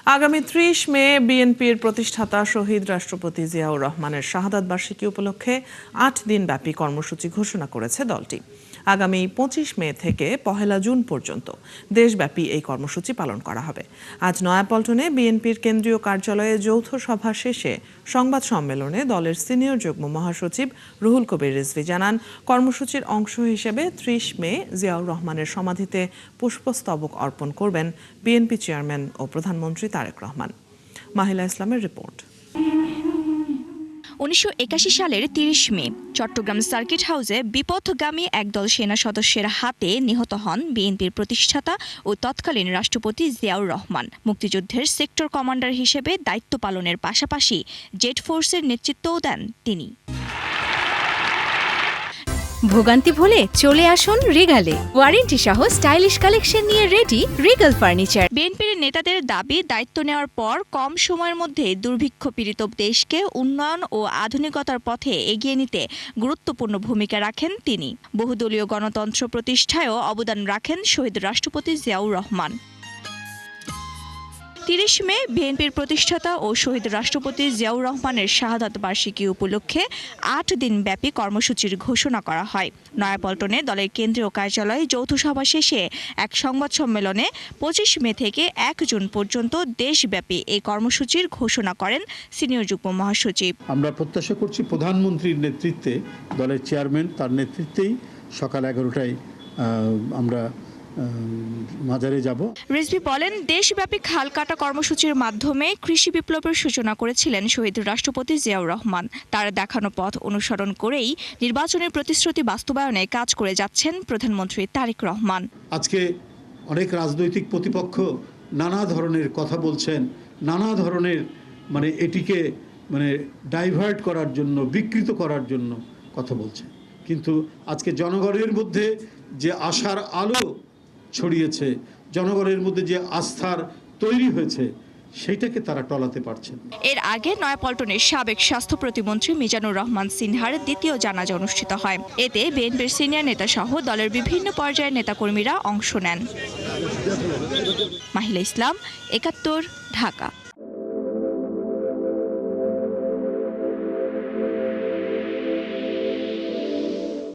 আগামী ৩০ মে বিএনপির প্রতিষ্ঠাতা শহীদ রাষ্ট্রপতি জিয়াউর রহমানের শাহাদাত বার্ষিকী উপলক্ষে ৮ দিনব্যাপী কর্মসূচি ঘোষণা করেছে দলটি। আগামী ২৫ মে থেকে ১ জুন পর্যন্ত দেশব্যাপী এই কর্মসূচি পালন করা হবে। আজ নয়াপল্টনে বিএনপির কেন্দ্রীয় কার্যালয়ে যৌথ সভা শেষে সংবাদ সম্মেলনে দলের সিনিয়র যুগ্ম মহাসচিব রুহুল কবির রিজভী জানান, কর্মসূচির অংশ হিসেবে ৩০ মে জিয়াউর রহমানের সমাধিতে পুষ্পস্তবক অর্পণ করবেন বিএনপি চেয়ারম্যান ও প্রধানমন্ত্রী তারেক রহমান। মাহিলা ইসলামের রিপোর্ট। ১৯৮১ সালের ৩০ মে চট্টগ্রাম সার্কিট হাউসে বিপথগামী একদল সেনা সদস্যের হাতে নিহত হন বিএনপির প্রতিষ্ঠাতা ও তৎকালীন রাষ্ট্রপতি জিয়াউর রহমান। মুক্তিযুদ্ধের সেক্টর কমান্ডার হিসেবে দায়িত্ব পালনের পাশাপাশি জেড ফোর্সের নেতৃত্বও দেন তিনি। ভোগান্তি ভুলে চলে আসুন রিগালে, ওয়ারেন্টি সহ স্টাইলিশ কালেকশন নিয়ে রেডি রিগাল ফার্নিচার। বিএনপির নেতাদের দাবি, দায়িত্ব নেওয়ার পর কম সময়ের মধ্যে দুর্ভিক্ষ পীড়িত দেশকে উন্নয়ন ও আধুনিকতার পথে এগিয়ে নিতে গুরুত্বপূর্ণ ভূমিকা রাখেন তিনি। বহুদলীয় গণতন্ত্র প্রতিষ্ঠায়ও অবদান রাখেন শহীদ রাষ্ট্রপতি জিয়াউর রহমান। ৩০ মে বিএনপির প্রতিষ্ঠাতা ও শহীদ রাষ্ট্রপতি জিয়াউর রহমানের শাহাদাত বার্ষিকী উপলক্ষে ৮ দিনব্যাপী কর্মসূচির ঘোষণা করা হয়। নয়াপল্টনে দলের কেন্দ্রীয় কার্যালয়ে যৌথ সভা শেষে এক সংবাদ সম্মেলনে ২৫ মে থেকে ১ জুন পর্যন্ত দেশব্যাপী এই কর্মসূচির ঘোষণা করেন সিনিয়র যুগ্ম মহাসচিব। আমরা প্রত্যাশা করছি প্রধানমন্ত্রীর নেতৃত্বে, দলের চেয়ারম্যান তার নেতৃত্বেই সকাল ১১টায় আমরা মাজারে যাব। রিজভী বলেন, দেশব্যাপী খাল কাটা কর্মসূচির মাধ্যমে কৃষি বিপ্লবের সূচনা করেছিলেন শহীদ রাষ্ট্রপতি জিয়াউর রহমান। তার দেখানো পথ অনুসরণ করেই নির্বাচনের প্রতিশ্রুতি বাস্তবায়নে কাজ করে যাচ্ছেন প্রধানমন্ত্রী তারেক রহমান। আজকে অনেক রাজনৈতিক প্রতিপক্ষ নানা ধরনের কথা বলছেন, নানা ধরনের এটিকে ডাইভার্ট করার জন্য, বিকৃত করার জন্য কথা বলছেন। কিন্তু আজকে জনগণের মধ্যে যে আশার আলো ছড়িয়েছে, জনগণের মধ্যে যে আস্থার তৈরি হয়েছে, সেইটাকে তারা টলাতে পারছেন। এর আগে নয়াপল্টনের সাবেক স্বাস্থ্য প্রতিমন্ত্রী মিজানুর রহমান সিনহার দ্বিতীয় জানাজা অনুষ্ঠিত হয়। এতে বিএনপির সিনিয়র নেতা সহ দলের বিভিন্ন পর্যায়ের নেতাকর্মীরা অংশ নেন। মাহিলা ইসলাম, ৭১, ঢাকা।